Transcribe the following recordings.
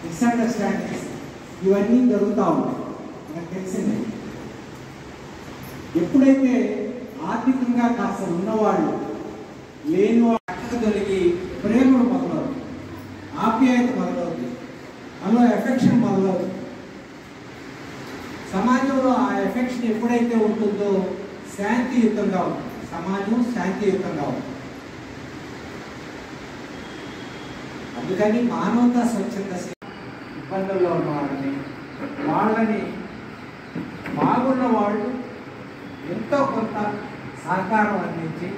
Misunderstandings ఇవన్నీ జరుగుతూ ఉంటాయి. నాకు తెలిసింది ఎప్పుడైతే ఆర్థికంగా కాస్త ఉన్నవాళ్ళు లేని పక్కకు తొలగి ప్రేమను మొదలవుతుంది, ఆప్యాయత మొదలవుతుంది, అందులో ఎఫెక్షన్ మొదలవుతుంది. సమాజంలో ఆ ఎఫెక్షన్ ఎప్పుడైతే ఉంటుందో శాంతియుతంగా ఉంటుంది, సమాజం శాంతియుతంగా ఉంటుంది. అందుకని మానవతా స్వచ్ఛంద ఇబ్బందుల్లో ఉన్న వాళ్ళని బాగున్న వాళ్ళు ఎంతో కొంత సహకారం అందించి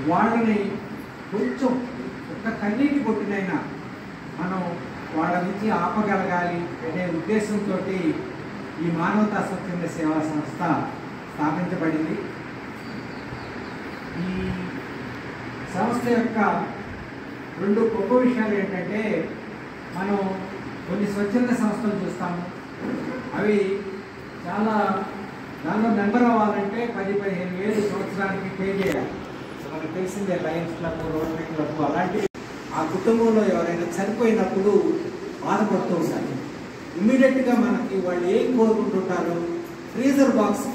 వాళ్ళని కొంచెం ఒక కన్నీటి కొట్టినైనా మనం వాళ్ళ నుంచి ఆపగలగాలి అనే ఉద్దేశంతో ఈ మానవతా స్వచ్ఛంద సేవా సంస్థ స్థాపించబడింది. ఈ సంస్థ యొక్క రెండు గొప్ప విషయాలు ఏంటంటే, మనం కొన్ని స్వచ్ఛంద సంస్థలు చూస్తాము, అవి చాలా దానిలో మెంబర్ అవ్వాలంటే 10-15 వేలు సంవత్సరానికి పే చేయాలి. మనకు తెలిసిందే లయన్స్ క్లబ్, రోటరీ క్లబ్ అలాంటివి. ఆ కుటుంబంలో ఎవరైనా చనిపోయినప్పుడు బాధపడుతూ ఉంటారు. ఇమ్మీడియట్గా మనకి వాళ్ళు ఏం కోరుకుంటుంటారు, ఫ్రీజర్ బాక్స్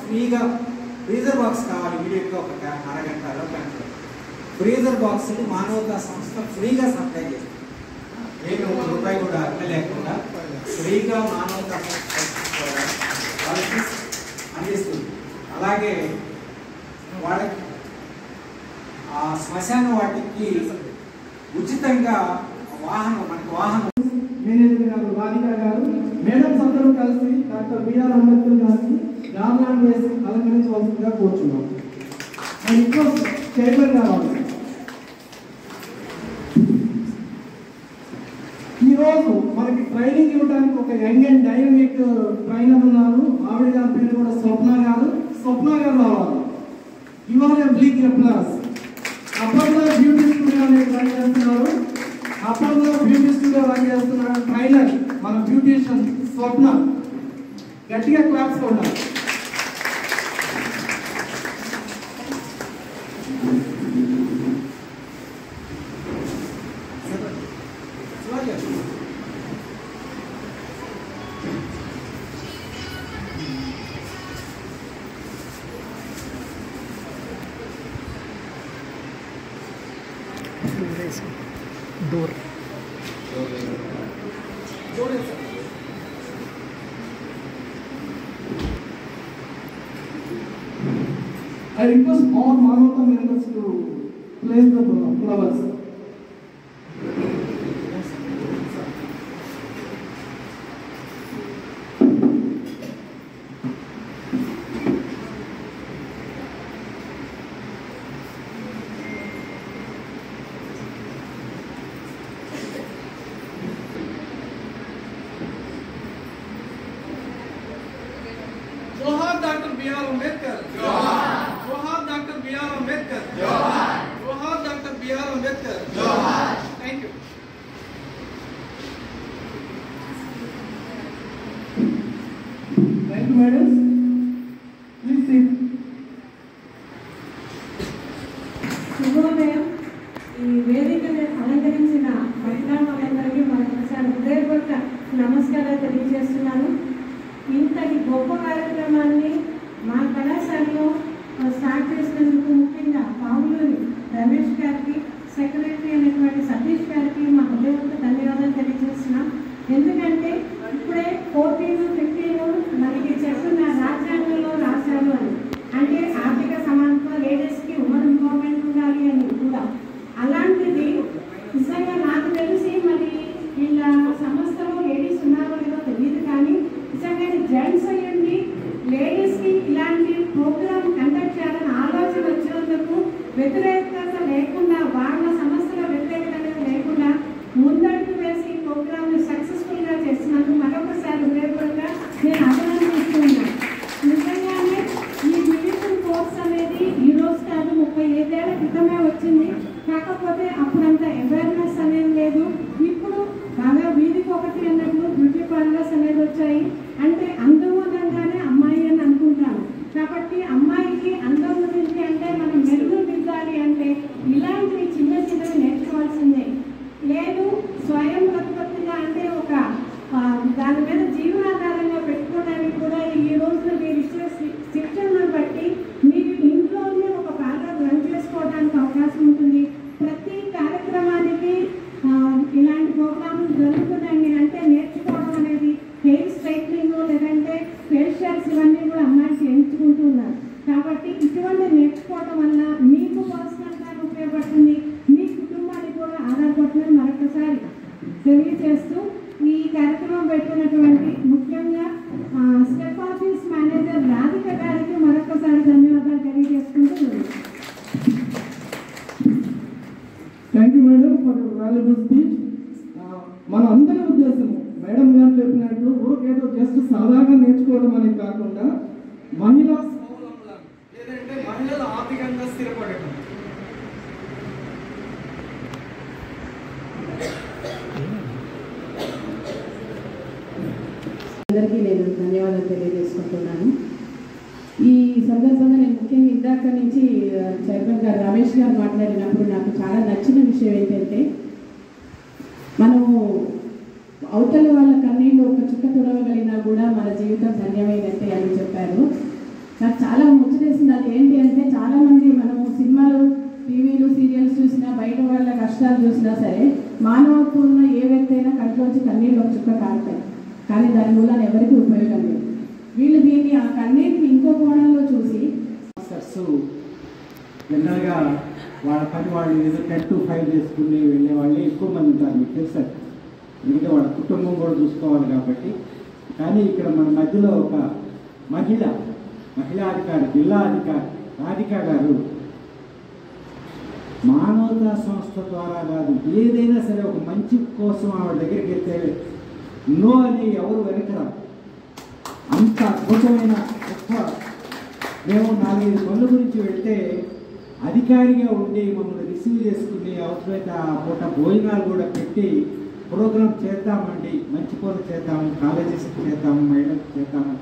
కావాలి ఇమీడియట్గా ఒక అరగంటలో గంటలో. ఫ్రీజర్ బాక్స్ని మానవతా సంస్థ ఫ్రీగా సప్లై చేస్తుంది. ఏమి ₹1 కూడా అక్కలేకుండా ఫ్రీగా మానవతా వాళ్ళకి అందిస్తుంది. అలాగే వాళ్ళకి ఆ శ్మశాన వాటికి ఉచితంగా మనకు వాహనం మేనేజర్ గారు రాధిక గారు, మేడమ్స్ అందరూ కలిసి డాక్టర్ బిఆర్ అంబేద్కర్ గారిని గార్లాండ్ వేసి అలంకరించవలసిందిగా కోరుచున్నాం. చైర్మన్ గారు, ఈరోజు మనకి ట్రైనింగ్ ఇవ్వడానికి ఒక యంగ్ అండ్ డైనమిక్ ట్రైనర్ ఉన్నారు. ఆవిడ గారి పేరు కూడా స్వప్న గారు రావాలి. ఇవాళ బిగ్ అప్లాస్. అప్పట్లో బ్యూటీ స్టూడియో అనేది రన్ చేస్తున్నారు. ట్రైనర్ మన బ్యూటీషియన్ స్వప్న. గట్టిగా క్లాప్స్ ఉండాలి. Door. I request all Manavata members to place the flowers. जोहार डॉक्टर B.R. अम्बेडकर। जोहार डॉक्टर B.R. अम्बेडकर। जोहार doctor B.R. Ambedkar. Thank you. Thank you, madam. Please sit. శుభోదయం. ఈ వేదికను అలంకరించిన మహిళలందరికీ మరొకసారి హృదయపూర్వక నమస్కారాలు తెలియజేస్తున్నాను. ఇంతటి గొప్ప కార్యక్రమాన్ని మా కళాశాలలో స్టార్ట్ చేసినందుకు ముఖ్యంగా పావులూరి రమేష్ గారికి, సెక్రటరీ అయినటువంటి సతీష్ గారికి మా హృదయపూర్వక ధన్యవాదాలు తెలియజేస్తున్నాం. ఎందుకంటే ఇప్పుడే 14-15 మనకి చెప్తున్న రాజ్యాంగంలో రాశారు అని, అంటే ఆర్థిక సమానత్వ, లేడీస్కి ఉమెన్ ఎంపవర్మెంట్ ఉండాలి అని కూడా. అలాంటిది నిజంగా నాకు తెలిసి మరి వీళ్ళ సంస్థలో లేడీస్ ఉన్నారో లేదో తెలియదు, కానీ నిజంగా జెంట్స్ అయ్యండి లేడీస్కి ఇలాంటి ప్రోగ్రామ్ కండక్ట్ చేయాలని ఆలోచన వచ్చినందుకు వ్యతిరేకత లేకుండా, వాళ్ళ సమస్యల వ్యతిరేకత లేకుండా ముందడుగు వేసి ఈ ప్రోగ్రామ్ని సక్సెస్ఫుల్గా చేసినందుకు మరొకసారి హృదయపూర్వకంగా నేను అభినందిస్తున్నాను. నిజంగానే ఈ మ్యూజికల్ కోర్స్ అనేది ఈ రోజు కాదు, 35 ఏళ్ల క్రితమే వచ్చింది. కాకపోతే అప్పుడంత అవేర్నెస్ అనేది లేదు. ఇప్పుడు బాగా వీధికి ఒకటి అన్నట్లు బ్యూటీ పార్లర్స్ అనేది వచ్చాయి. అంటే అందమునంగానే అమ్మాయి అని అనుకుంటాను. కాబట్టి అమ్మాయికి అందం గురించి అంటే మనం మెరుగు దిద్దాలి అంటే ఇలాంటివి చిన్న చిన్నవి నేర్చుకోవాల్సిందే. లేదు స్వయం ప్రతిపత్తి తెలియజేస్తూ ఈ కార్యక్రమం పెట్టినటువంటి ముఖ్యంగా స్టెప్ ఆఫీస్ మేనేజర్ రాధిక గారికి మరొకసారి ధన్యవాదాలు తెలియజేసుకుంటూ thank you madam for valuable speech. మన అందరి ఉద్దేశం మేడం గారు చెప్పినట్లు ఊరికేదో జస్ట్ సాదాగా నేర్చుకోవడం అనేది కాకుండా మహిళా స్వావలంబన లేదంటే మహిళలు ఆర్థికంగా స్థిరపడటం. అందరికీ నేను ధన్యవాదాలు తెలియజేసుకుంటున్నాను. ఈ సందర్భంగా నేను ముఖ్యంగా ఇందాక నుంచి చైర్మన్ గారు రమేష్ గారు మాట్లాడినప్పుడు నాకు చాలా నచ్చిన విషయం ఏంటంటే మనము అవతల వాళ్ళ కన్నీళ్ళు ఒక చుక్క తుడవగలిగినా కూడా మన జీవితం ధన్యమైనట్టే అని చెప్పారు. నాకు చాలా ముచ్చటేసింది. అది ఏంటి అంటే చాలామంది మనము సినిమాలు టీవీలు సీరియల్స్ చూసినా బయట వాళ్ళ కష్టాలు చూసినా సరే మానవత్వం ఉన్న ఏ వ్యక్తి అయినా కంట్లోంచి కన్నీళ్ళు ఒక చుక్క కారుతాయి, కానీ దాని వల్ల ఎవరికి ఉపయోగం లేదు. వీళ్ళు దీన్ని ఆ కన్నీటిని ఇంకో కోణంలో చూసి జనరల్గా వాళ్ళ పని వాళ్ళు ఏదో 10 to 5 చేసుకుని వెళ్ళే వాళ్ళే ఎక్కువ మంది ఉంటారు, మీకు తెలుసు. ఎందుకంటే వాళ్ళ కుటుంబం కూడా చూసుకోవాలి కాబట్టి. కానీ ఇక్కడ మన మధ్యలో ఒక మహిళా అధికారి, జిల్లా అధికారి రాధిక గారు మానవతా సంస్థ ద్వారా కాదు ఏదైనా సరే ఒక మంచి కోసం ఆవిడ దగ్గరికి వెళ్తే నో అని ఎవరు వెనకరా. అంత అద్భుతమైన గొప్ప. మేము 4-5 పనుల గురించి వెళ్తే అధికారిగా ఉండి మమ్మల్ని రిసీవ్ చేసుకుని అవసరమైతే ఆ పూట భోజనాలు కూడా పెట్టి ప్రోగ్రాం చేద్దామండి, మంచి పనులు చేద్దాము, కాలేజెస్కి చేద్దాము, మహిళలకు చేద్దాము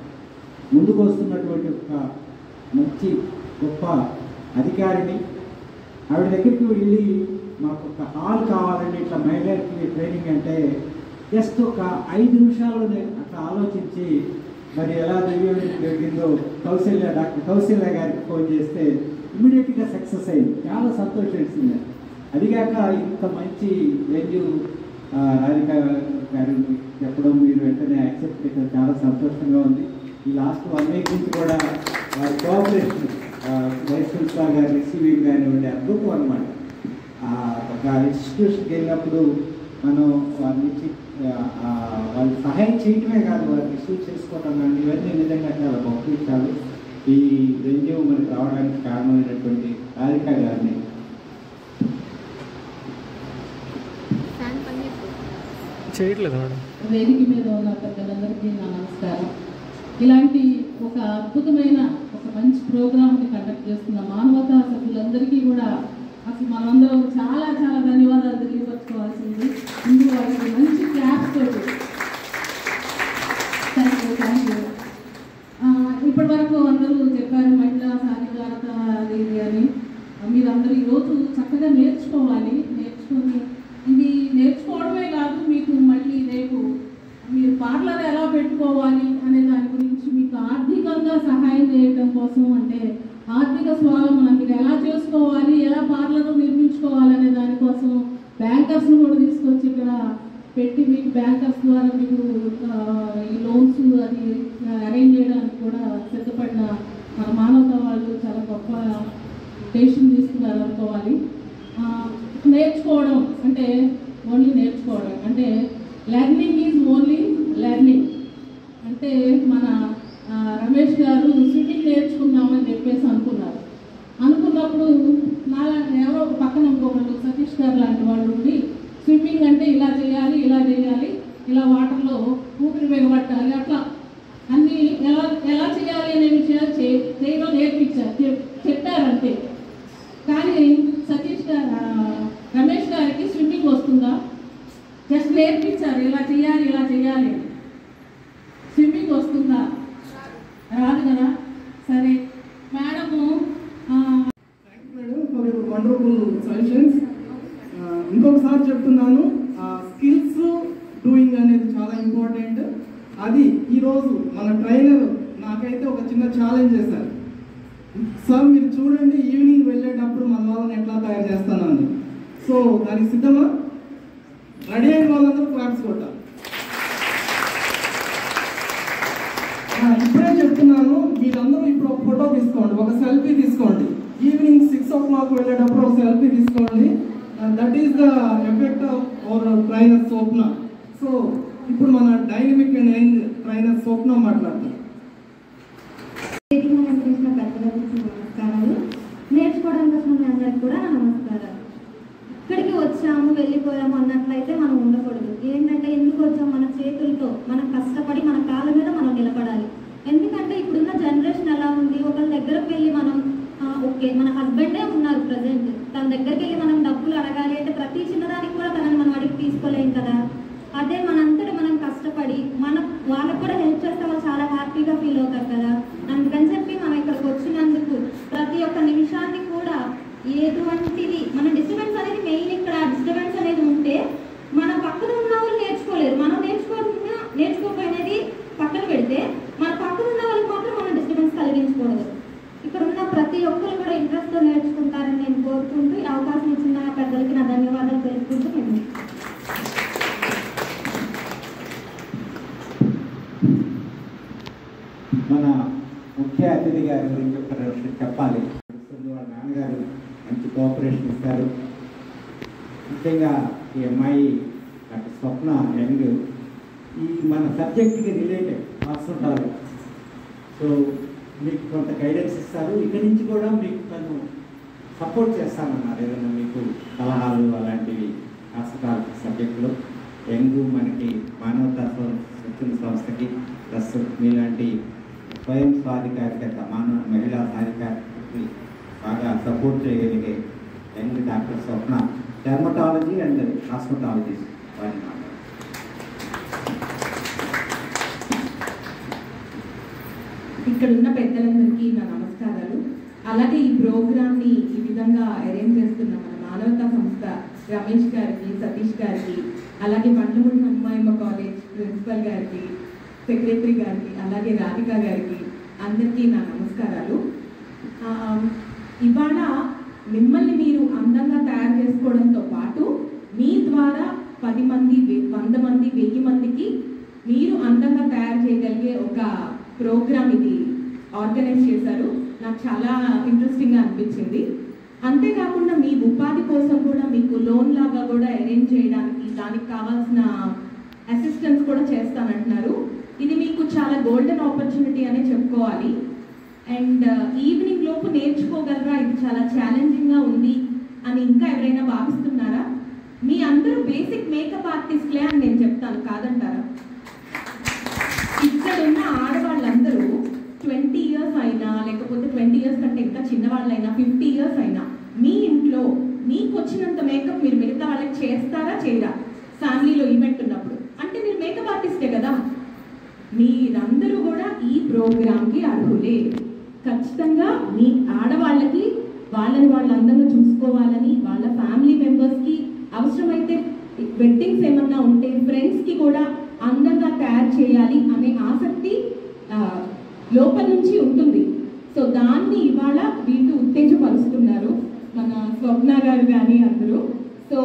ముందుకు వస్తున్నటువంటి ఒక మంచి గొప్ప అధికారిని. ఆవిడ దగ్గరికి వెళ్ళి మాకు ఒక హాల్ కావాలండి ఇట్లా మహిళలకి ట్రైనింగ్ అంటే జస్ట్ ఒక 5 నిమిషాల్లోనే అట్లా ఆలోచించి మరి ఎలా జరిగిందో డాక్టర్ కౌశల్య గారికి ఫోన్ చేస్తే ఇమ్మీడియట్గా సక్సెస్ అయింది. చాలా సంతోషించింది. అదిగాక ఇంత మంచి వెన్యూ రాధిక గారు చెప్పడం మీరు వెంటనే యాక్సెప్ట్ చేయడం చాలా సంతోషంగా ఉంది. ఈ లాస్ట్ 1 వీక్ నుంచి కూడా వారి కోఆపరేషన్ వైస్ ప్రిన్సిపాల్ గారు రిసీవింగ్ కానివ్వండి అద్భుతం అనమాట. ఒక ఇన్స్టిట్యూషన్కి వెళ్ళినప్పుడు మనం వారి నుంచి వాళ్ళు సహాయం చేయటమే కాదు, వారు రిసీవ్ చేసుకోవడం కానీ ఇవన్నీ నిజంగా చాలా గొప్ప విషయాలు. ఈ వెన్యూ మనకు రావడానికి కారణమైనటువంటి రాధిక గారిని చేయట్లేదు మేడం. వేదిక మీద ఉన్న పెద్దలందరికీ నా నమస్కారం. ఇలాంటి ఒక అద్భుతమైన ఒక మంచి ప్రోగ్రామ్ని కండక్ట్ చేస్తున్న మానవతా సభ్యులందరికీ కూడా అసలు మనమందరం చాలా చాలా ధన్యవాదాలు తెలియపరచుకోవాల్సింది. ముందు వాళ్ళకి మంచి క్లాప్స్ తోటి థ్యాంక్ యూ. ఇప్పటి వరకు అందరూ చెప్పారు మహిళా సాధికారత అది ఇది అని. మీరందరూ ఈరోజు చక్కగా నేర్చుకోవాలి. నేర్చుకొని ఇది నేర్చుకోవడమే కాదు, మీకు మళ్ళీ రేపు మీరు పార్లర్ ఎలా పెట్టుకోవాలి అనే దాని గురించి మీకు ఆర్థికంగా సహాయం చేయడం కోసం, అంటే ఆర్థిక స్వావలంబన మీరు ఎలా చేసుకోవాలి, ఎలా పార్లర్ నిర్మించుకోవాలి అనే దానికోసం బ్యాంకర్స్ను కూడా తీసుకొచ్చి ఇక్కడ పెట్టి మీకు బ్యాంకర్స్ ద్వారా మీకు ఈ లోన్స్ అది అరేంజ్ చేయడానికి కూడా సిద్ధపడిన మన మానవతా వాళ్ళు చాలా గొప్ప డెసిషన్ తీసుకున్నారు అనుకోవాలి. నేర్చుకోవడం అంటే ఓన్లీ నేర్చుకోవడం అంటే లెర్నింగ్ ఈజ్ ఓన్లీ లెర్నింగ్. అంటే మన రమేష్ గారు స్విమ్మింగ్ నేర్చుకుందామని చెప్పేసి అనుకున్నప్పుడు నాలా ఎవరో పక్కన ఇంకొకళ్ళు సతీష్ గారు లాంటి వాళ్ళు ఉండి స్విమ్మింగ్ అంటే ఇలా చేయాలి ఇలా వాటర్లో ఊపిరి బిగబట్టాలి అట్లా అన్నీ ఎలా చేయాలి అనే విషయాలు చేయడం నేర్పించారు, చెప్పారంతే. కానీ రమేష్ గారికి స్విమ్మింగ్ వస్తుందా? జస్ట్ నేర్పించారు ఇలా చేయాలి. స్విమ్మింగ్ వస్తుందా? రాదు కదా. సరే మేడము వండర్ఫుల్ సజెషన్స్. ఇంకొకసారి చెప్తున్నాను, స్కిల్స్ డూయింగ్ అనేది చాలా ఇంపార్టెంట్. అది ఈరోజు మన ట్రైనర్ నాకైతే ఒక చిన్న ఛాలెంజ్ చేశారు. సార్ మీరు చూడండి ఈవినింగ్ వెళ్ళేటప్పుడు మన వాళ్ళని ఎట్లా తయారు చేస్తానని. సో దానికి సిద్ధమా? రెడీ అయిన వాళ్ళందరూ క్లాప్స్ కొట్టాలి. ఇప్పుడే చెప్తున్నాను, మీరందరూ ఇప్పుడు ఒక ఫోటో తీసుకోండి, ఒక సెల్ఫీ తీసుకోండి. ఈవినింగ్ 6 o'clock వెళ్ళేటప్పుడు ఒక సెల్ఫీ తీసుకోండి. That is the effect of और ट्రైనర్ స్వప్న. సో ఇప్పుడు మన డైనమిక్ అండ్ యంగ్ ట్రైనర్ స్వప్న మాట్లాడతారు. నమస్కారాలు. నేర్చుకోవడానికి వచ్చిన మీ అందరికి కూడా నమస్కారాలు. ఇక్కడికి వచ్చాము వెళ్ళిపోయాము అన్నట్లయితే మనం ఉండకూడదు. ఏంటంటే ఎందుకు వచ్చాము, మన చేతులతో మనం కష్టపడి మన కాళ్ళ మీద మనం నిలబడాలి. ఎందుకంటే ఇప్పుడున్న జనరేషన్ ఎలా ఉంది, ఒకళ్ళ దగ్గరకు వెళ్ళి మనం ఓకే మన హస్బెండే ఉన్నారు ప్రజెంట్, తన దగ్గరికి వెళ్ళి మనం డబ్బులు అడగాలి అంటే ప్రతి చిన్నదానికి కూడా తనని మనం అడిగి తీసుకోలేం కదా. అదే మనంతటి మనం కష్టపడి వాళ్ళకు కూడా హెల్ప్ చేస్తే వాళ్ళు చాలా హ్యాపీగా ఫీల్ అవుతారు కదా. అందుకని చెప్పి మనం ఇక్కడికి వచ్చినందుకు ప్రతి ఒక్క నిమిషాన్ని కూడా ఎటువంటిది మన డిస్టర్బెన్స్ అనేది మెయిన్. ఇక్కడ డిస్టర్బెన్స్ అనేది ఉంటే మన పక్కన ఉన్న వాళ్ళు నేర్చుకోలేరు. మనం నేర్చుకోకపోయినది పక్కన పెడితే మన పక్కన ఉన్న వాళ్ళకి మాత్రం మనం డిస్టర్బెన్స్ కలిగించకూడదు. ఇక్కడ ఉన్న ప్రతి ఒక్కరు కూడా ఇంట్రెస్ట్తో నేర్చుకుంటారని నేను కోరుకుంటూ ఈ అవకాశం ఇచ్చిన పెద్దలకి నా ధన్యవాదాలు తెలుసుకుంటూ నేను మన ముఖ్య అతిథి గారి గురించి చెప్పాలి. వాళ్ళ నాన్నగారు మంచి కోఆపరేషన్ ఇస్తారు. ముఖ్యంగా ఈ అమ్మాయి డాక్టర్ స్వప్న యంగ్ ఈ మన సబ్జెక్ట్కి రిలేటెడ్ వస్తుంటారు. సో మీకు కొంత గైడెన్స్ ఇస్తారు. ఇక్కడి నుంచి కూడా మీకు తను సపోర్ట్ చేస్తానన్నారు. ఏదైనా మీకు సలహాలు అలాంటివి హాస్పిటల్ సబ్జెక్టులో యంగ్ మనకి మానవతా శిక్షణ సంస్థకి ప్లస్ మీలాంటి స్వయం సాధికారికత మహిళా సాధికారికతకి బాగా సపోర్ట్ చేయగలిగే young doctor Swapna, dermatology and హాస్పిటాలజీ వారి మాట. ఇక్కడ ఉన్న పెద్దలందరికీ నా నమస్కారాలు. అలాగే ఈ ప్రోగ్రామ్ని ఈ విధంగా అరేంజ్ చేస్తున్న మన మానవతా సంస్థ రమేష్ గారికి, సతీష్ గారికి, అలాగే బండ్లమూడి హనుమాయమ్మ కాలేజ్ ప్రిన్సిపల్ గారికి, సెక్రటరీ గారికి, అలాగే రాధిక గారికి అందరికీ నా నమస్కారాలు. ఇవాళ మిమ్మల్ని మీరు అందంగా తయారు చేసుకోవడంతో పాటు మీ ద్వారా 10 మంది, 100 మంది, 1000 మందికి మీరు అందంగా తయారు చేయగలిగే ఒక ప్రోగ్రామ్ ఇది ఆర్గనైజ్ చేశారు. నాకు చాలా ఇంట్రెస్టింగ్గా అనిపించింది. అంతేకాకుండా మీ ఉపాధి కోసం కూడా మీకు లోన్ లాగా కూడా అరేంజ్ చేయడానికి దానికి కావాల్సిన అసిస్టెన్స్ కూడా చేస్తానంటున్నారు. ఇది మీకు చాలా గోల్డెన్ ఆపర్చునిటీ అనే చెప్పుకోవాలి. అండ్ ఈవినింగ్ లోపు నేర్చుకోగలరా, ఇది చాలా ఛాలెంజింగ్గా ఉంది అని ఇంకా ఎవరైనా భావిస్తున్నారా? మీ అందరూ బేసిక్ మేకప్ ఆర్టిస్ట్లే అని నేను చెప్తాను, కాదంటారా? ఇక్కడ ఉన్న ఆడవాళ్ళందరూ 20 ఇయర్స్ అయినా, లేకపోతే 20 ఇయర్స్ కంటే ఇంకా చిన్నవాళ్ళైనా, 50 ఇయర్స్ అయినా మీ ఇంట్లో మీకు వచ్చినంత మేకప్ మీరు మిగతా వాళ్ళకి చేస్తారా చేయరా? ఫ్యామిలీలో ఈవెంట్ ఉన్నప్పుడు అంటే మీరు మేకప్ ఆర్టిస్టే కదా. మీరందరూ కూడా ఈ ప్రోగ్రామ్కి అర్హులే. ఖచ్చితంగా మీ ఆడవాళ్ళకి వాళ్ళని వాళ్ళు అందంగా చూసుకోవాలని, వాళ్ళ ఫ్యామిలీ మెంబర్స్కి అవసరమైతే వెడ్డింగ్స్ ఏమన్నా ఉంటే ఫ్రెండ్స్కి కూడా అందంగా తయారు చేయాలి అనే ఆసక్తి లోపల నుంచి ఉంటుంది. సో దాన్ని ఇవాళ వీళ్ళు ఉత్తేజపరుస్తున్నారు మన స్వప్న గారు కానీ అందరూ. సో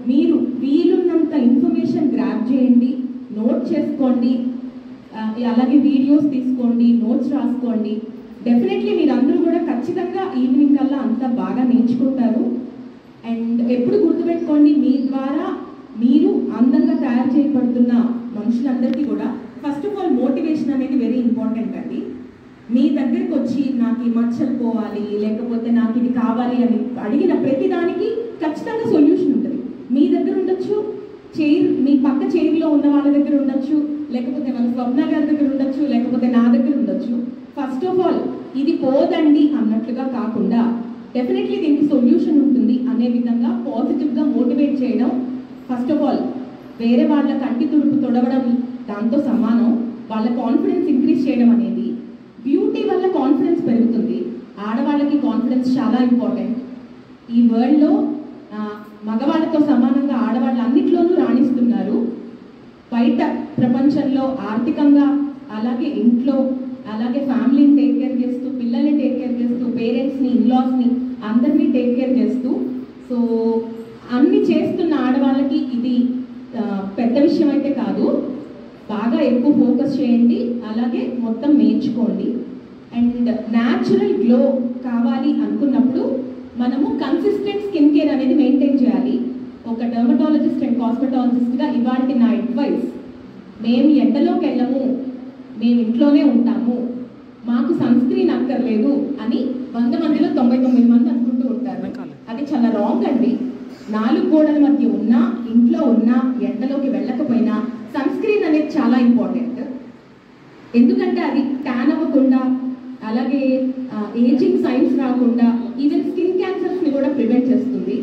మీరు వీలున్నంత ఇన్ఫర్మేషన్ గ్రాప్ చేయండి, నోట్ చేసుకోండి, అలాగే వీడియోస్ తీసుకోండి, నోట్స్ రాసుకోండి. డెఫినెట్లీ మీరు అందరూ కూడా ఖచ్చితంగా ఈవినింగ్ కల్లా అంతా బాగా నేర్చుకుంటారు. అండ్ ఎప్పుడు గుర్తుపెట్టుకోండి, మీ ద్వారా మీరు అందంగా తయారు చేయబడుతున్న మనుషులందరికీ కూడా ఫస్ట్ ఆఫ్ ఆల్ మోటివేషన్ అనేది వెరీ ఇంపార్టెంట్ అండి. మీ దగ్గరికి వచ్చి నాకు ఈ మచ్చలు పోవాలి, లేకపోతే నాకు ఇది కావాలి అని అడిగిన ప్రతిదానికి ఖచ్చితంగా సొల్యూషన్ ఉంటుంది. మీ దగ్గర ఉండొచ్చు, మీ పక్క చైర్లో ఉన్న వాళ్ళ దగ్గర ఉండొచ్చు, లేకపోతే మన స్వప్న గారి దగ్గర ఉండొచ్చు, లేకపోతే నా దగ్గర ఉండొచ్చు. ఫస్ట్ ఆఫ్ ఆల్ ఇది పోదండి అన్నట్లుగా కాకుండా డెఫినెట్లీ దీనికి సొల్యూషన్ ఉంటుంది అనే విధంగా పాజిటివ్గా మోటివేట్ చేయడం. ఫస్ట్ ఆఫ్ ఆల్ వేరే వాళ్ళ కంటి తుడుపు తొడవడం దాంతో సమానం. వాళ్ళ కాన్ఫిడెన్స్ ఇంక్రీజ్ చేయడం అనేది, బ్యూటీ వల్ల కాన్ఫిడెన్స్ పెరుగుతుంది. ఆడవాళ్ళకి కాన్ఫిడెన్స్ చాలా ఇంపార్టెంట్. ఈ వరల్డ్లో మగవాళ్ళతో సమానంగా ఆడవాళ్ళు అన్నిట్లోనూ రాణిస్తున్నారు. బయట ప్రపంచంలో ఆర్థికంగా, అలాగే ఇంట్లో, అలాగే ఫ్యామిలీని టేక్ కేర్ చేస్తూ, పిల్లల్ని టేక్ కేర్ చేస్తూ, పేరెంట్స్ని, ఇన్లాస్ని అందరినీ టేక్ కేర్ చేస్తూ, సో అన్ని చేస్తున్న ఆడవాళ్ళకి ఇది పెద్ద విషయం అయితే కాదు. బాగా ఎక్కువ ఫోకస్ చేయండి, అలాగే మొత్తం నేర్చుకోండి. అండ్ న్యాచురల్ గ్లో కావాలి అనుకున్నప్పుడు మనము కన్సిస్టెంట్ స్కిన్ కేర్ అనేది మెయింటైన్ చేయాలి. ఒక డర్మటాలజిస్ట్ అండ్ కాస్మెటాలజిస్ట్గా ఇవాళ నా అడ్వైస్, మేము ఎండలోకి వెళ్ళము, మేము ఇంట్లోనే ఉంటాము, మాకు సన్ స్క్రీన్ అక్కర్లేదు అని 100 మందిలో 99 మంది అనుకుంటూ ఉంటారు. అది చాలా రాంగ్ అండి. 4 గోడల మధ్య ఉన్నా, ఇంట్లో ఉన్నా, ఎండలోకి వెళ్ళకపోయినా సన్ స్క్రీన్ అనేది చాలా ఇంపార్టెంట్. ఎందుకంటే అది ట్యాన్ అవ్వకుండా, అలాగే ఏజింగ్ సైన్స్ రాకుండా, ఈవెన్ స్కిన్ క్యాన్సర్స్ని కూడా ప్రివెంట్ చేస్తుంది.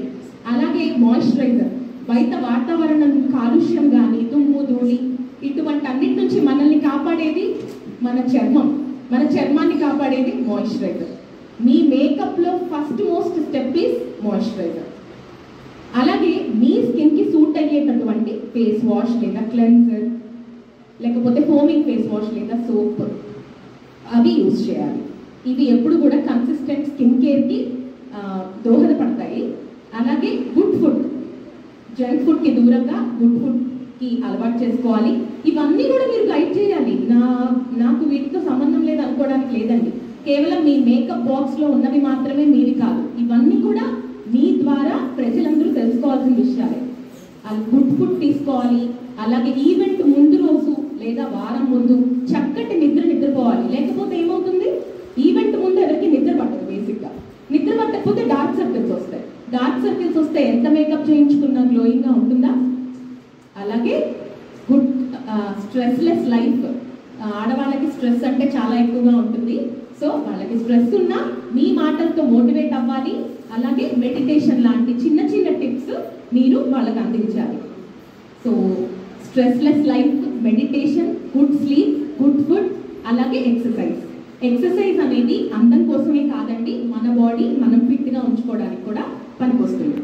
అలాగే మాయిశ్చరైజర్, బయట వాతావరణం కాలుష్యం కానీ, దుమ్ము ధూళి ఇటువంటి అన్నిటి నుంచి మనల్ని కాపాడేది మన చర్మం. మన చర్మాన్ని కాపాడేది మాయిశ్చరైజర్. మీ మేకప్లో first most step is moisturiser. అలాగే మీ స్కిన్కి సూట్ అయ్యేటటువంటి ఫేస్ వాష్ లేదా క్లెన్జర్, లేకపోతే ఫోమింగ్ ఫేస్ వాష్ లేదా సోప్, అవి యూజ్ చేయాలి. ఇవి ఎప్పుడు కూడా కన్సిస్టెంట్ స్కిన్ కేర్కి దోహదపడతాయి. అలాగే గుడ్ ఫుడ్, జంక్ ఫుడ్కి దూరంగా గుడ్ ఫుడ్కి అలవాటు చేసుకోవాలి. ఇవన్నీ కూడా మీరు గైడ్ చేయాలి. నాకు వీటితో సంబంధం లేదు అనుకోవడానికి లేదండి. కేవలం మీ మేకప్ బాక్స్లో ఉన్నవి మాత్రమే మీవి కాదు, ఇవన్నీ కూడా మీ ద్వారా ప్రజలందరూ తెలుసుకోవాల్సిన విషయాలే. గుడ్ ఫుడ్ తీసుకోవాలి. అలాగే ఈవెంట్ ముందు రోజు లేదా వారం ముందు చక్కటి నిద్రపోవాలి. లేకపోతే ఏమవుతుంది, ఈవెంట్ ముందు ఎవరికి నిద్ర పట్టదు. బేసిక్గా నిద్ర పట్టకపోతే డార్క్ సర్కిల్స్ వస్తాయి. డార్క్ సర్కిల్స్ వస్తే ఎంత మేకప్ చేయించుకున్నా గ్లోయింగ్గా ఉంటుందా? అలాగే గుడ్ స్ట్రెస్లెస్ లైఫ్. ఆడవాళ్ళకి స్ట్రెస్ అంటే చాలా ఎక్కువగా ఉంటుంది. సో వాళ్ళకి స్ట్రెస్ ఉన్నా మీ మాటలతో మోటివేట్ అవ్వాలి. అలాగే మెడిటేషన్ లాంటి చిన్న చిన్న టిప్స్ మీరు వాళ్ళకి అందించాలి. So stressless life, meditation, good sleep, good food, అలాగే ఎక్సర్సైజ్. ఎక్సర్సైజ్ అనేది అందం కోసమే కాదండి, మన బాడీ మనం ఫిట్గా ఉంచుకోవడానికి కూడా పనికొస్తుంది.